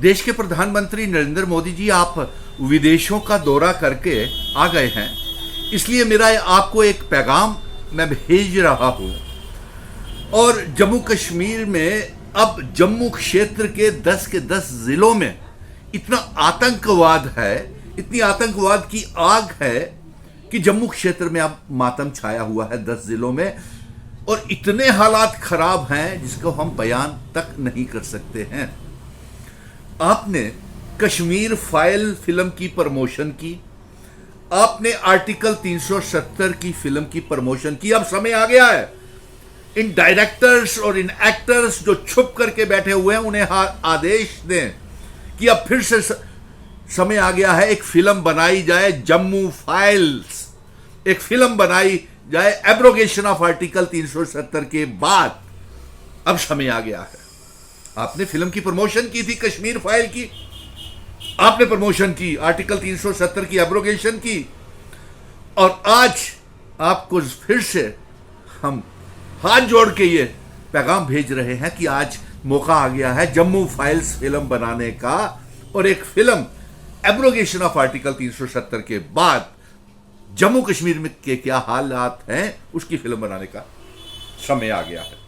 देश के प्रधानमंत्री नरेंद्र मोदी जी, आप विदेशों का दौरा करके आ गए हैं, इसलिए मेरा आपको एक पैगाम मैं भेज रहा हूं। और जम्मू कश्मीर में अब जम्मू क्षेत्र के 10 के 10 जिलों में इतना आतंकवाद है, इतनी आतंकवाद की आग है कि जम्मू क्षेत्र में अब मातम छाया हुआ है 10 जिलों में, और इतने हालात खराब हैं जिसको हम बयान तक नहीं कर सकते हैं। आपने कश्मीर फाइल फिल्म की प्रमोशन की, आपने आर्टिकल 370 की फिल्म की प्रमोशन की। अब समय आ गया है इन डायरेक्टर्स और इन एक्टर्स जो छुप करके बैठे हुए हैं, उन्हें आदेश दें कि अब फिर से समय आ गया है, एक फिल्म बनाई जाए जम्मू फाइल्स, एक फिल्म बनाई जाए एब्रोगेशन ऑफ आर्टिकल 370 के बाद। अब समय आ गया है। आपने फिल्म की प्रमोशन की थी, कश्मीर फाइल की, आपने प्रमोशन की, आर्टिकल 370 की एब्रोगेशन की, और आज आपको फिर से हम हाथ जोड़ के ये पैगाम भेज रहे हैं कि आज मौका आ गया है जम्मू फाइल्स फिल्म बनाने का, और एक फिल्म एब्रोगेशन ऑफ आर्टिकल 370 के बाद जम्मू कश्मीर में के क्या हालात हैं उसकी फिल्म बनाने का समय आ गया है।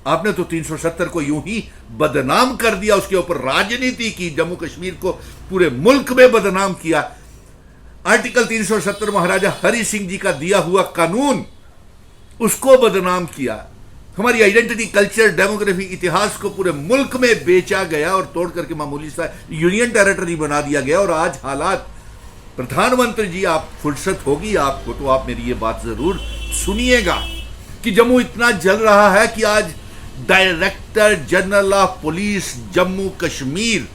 आपने तो 370 को यूं ही बदनाम कर दिया, उसके ऊपर राजनीति की, जम्मू कश्मीर को पूरे मुल्क में बदनाम किया। आर्टिकल 370 महाराजा हरि सिंह जी का दिया हुआ कानून, उसको बदनाम किया। हमारी आइडेंटिटी, कल्चर, डेमोग्राफी, इतिहास को पूरे मुल्क में बेचा गया और तोड़ करके मामूली सा यूनियन टेरिटरी बना दिया गया। और आज हालात, प्रधानमंत्री जी, आप फुर्सत होगी आपको तो आप मेरी ये बात जरूर सुनिएगा कि जम्मू इतना जल रहा है कि आज director general of police Jammu Kashmir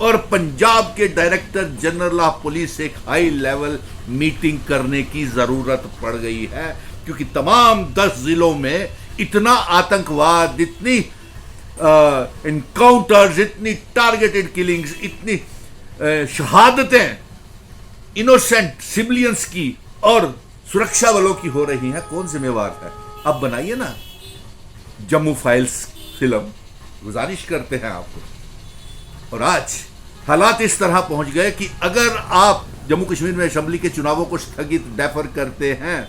और पंजाब के डायरेक्टर जनरल ऑफ पुलिस एक हाई लेवल मीटिंग करने की जरूरत पड़ गई है, क्योंकि तमाम 10 जिलों में इतना आतंकवाद, इतनी इनकाउंटर्स, इतनी टारगेटेड किलिंग्स, इतनी शहादतें इनोसेंट सिविलियंस की और सुरक्षा बलों की हो रही हैं। कौन जिम्मेवार है? अब बनाइए ना जम्मू फाइल्स फिल्म, गुजारिश करते हैं आपको। और आज हालात इस तरह पहुंच गए कि अगर आप जम्मू कश्मीर में असेंबली के चुनावों को स्थगित डेफर करते हैं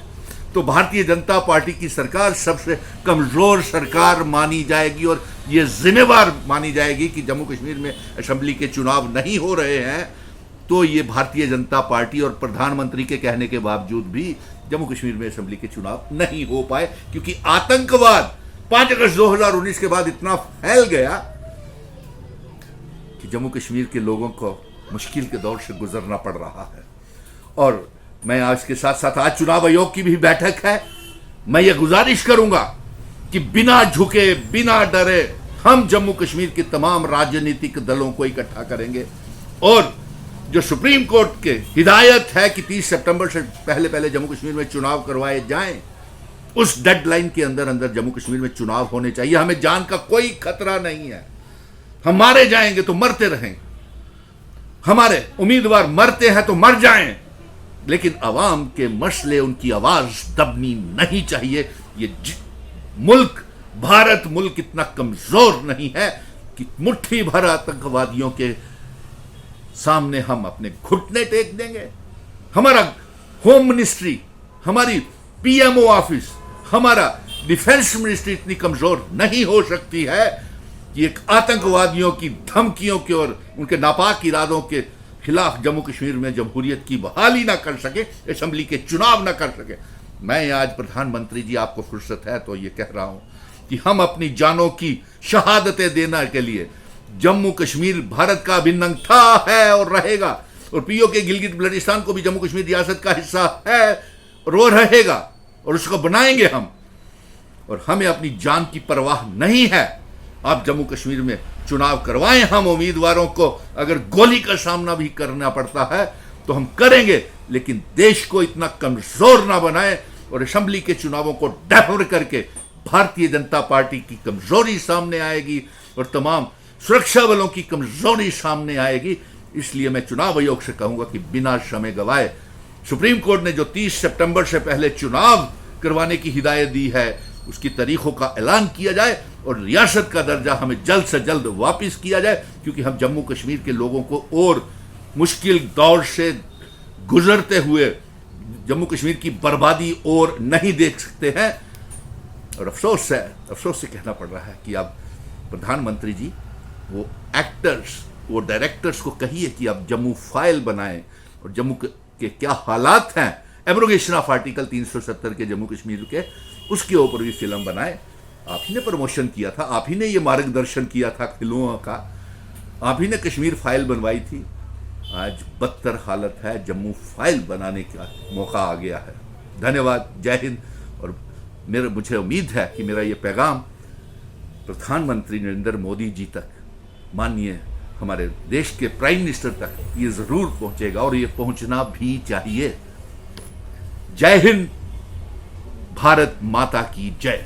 तो भारतीय जनता पार्टी की सरकार सबसे कमजोर सरकार मानी जाएगी, और यह जिम्मेवार मानी जाएगी कि जम्मू कश्मीर में असेंबली के चुनाव नहीं हो रहे हैं। तो ये भारतीय जनता पार्टी और प्रधानमंत्री के कहने के बावजूद भी जम्मू कश्मीर में असेंबली के चुनाव नहीं हो पाए, क्योंकि आतंकवाद 5 अगस्त 2019 के बाद इतना फैल गया कि जम्मू कश्मीर के लोगों को मुश्किल के दौर से गुजरना पड़ रहा है। और मैं आज के साथ साथ आज चुनाव आयोग की भी बैठक है, मैं ये गुजारिश करूंगा कि बिना झुके, बिना डरे हम जम्मू कश्मीर के तमाम राजनीतिक दलों को इकट्ठा करेंगे, और जो सुप्रीम कोर्ट के हिदायत है कि 30 सितंबर से पहले पहले जम्मू कश्मीर में चुनाव करवाए जाएं, उस डेडलाइन के अंदर अंदर जम्मू कश्मीर में चुनाव होने चाहिए। हमें जान का कोई खतरा नहीं है, हम मारे जाएंगे तो मरते रहेंगे, हमारे उम्मीदवार मरते हैं तो मर जाएं, लेकिन अवाम के मसले, उनकी आवाज दबनी नहीं चाहिए। ये मुल्क, भारत मुल्क इतना कमजोर नहीं है कि मुट्ठी भर आतंकवादियों के सामने हम अपने घुटने टेक देंगे। हमारा होम मिनिस्ट्री, हमारी पीएमओ ऑफिस, हमारा डिफेंस मिनिस्ट्री इतनी कमजोर नहीं हो सकती है कि एक आतंकवादियों की धमकियों के और उनके नापाक इरादों के खिलाफ जम्मू कश्मीर में जमहूरियत की बहाली ना कर सके, असेंबली के चुनाव ना कर सके। मैं आज प्रधानमंत्री जी, आपको फुर्सत है तो ये कह रहा हूं कि हम अपनी जानों की शहादतें देने के लिए, जम्मू कश्मीर भारत का अभिन्न अंग था, है और रहेगा, और पीओके गिलगित बल्टिस्तान को भी जम्मू कश्मीर रियासत का हिस्सा है और वो रहेगा, और उसको बनाएंगे हम। और हमें अपनी जान की परवाह नहीं है। आप जम्मू कश्मीर में चुनाव करवाएं, हम उम्मीदवारों को अगर गोली का सामना भी करना पड़ता है तो हम करेंगे, लेकिन देश को इतना कमजोर ना बनाए और असेंबली के चुनावों को डेफर करके भारतीय जनता पार्टी की कमजोरी सामने आएगी और तमाम सुरक्षा बलों की कमजोरी सामने आएगी। इसलिए मैं चुनाव आयोग से कहूंगा कि बिना समय गवाए, सुप्रीम कोर्ट ने जो 30 सितंबर से पहले चुनाव करवाने की हिदायत दी है, उसकी तारीखों का ऐलान किया जाए और रियासत का दर्जा हमें जल्द से जल्द वापस किया जाए, क्योंकि हम जम्मू कश्मीर के लोगों को और मुश्किल दौर से गुजरते हुए जम्मू कश्मीर की बर्बादी और नहीं देख सकते हैं। और अफसोस से कहना पड़ रहा है कि अब प्रधानमंत्री जी वो एक्टर्स, वो डायरेक्टर्स को कहिए कि आप जम्मू फाइल बनाएं और जम्मू के क्या हालात हैं, एब्रोगेशन ऑफ आर्टिकल 370 के जम्मू कश्मीर के, उसके ऊपर भी फिल्म बनाएं। आप ही ने प्रमोशन किया था, आप ही ने ये मार्गदर्शन किया था फिल्मों का, आप ही ने कश्मीर फाइल बनवाई थी। आज बदतर हालत है, जम्मू फाइल बनाने का मौका आ गया है। धन्यवाद, जय हिंद। और मुझे उम्मीद है कि मेरा ये पैगाम प्रधानमंत्री नरेंद्र मोदी जी तक, माननीय हमारे देश के प्राइम मिनिस्टर तक ये जरूर पहुंचेगा और ये पहुंचना भी चाहिए। जय हिंद, भारत माता की जय।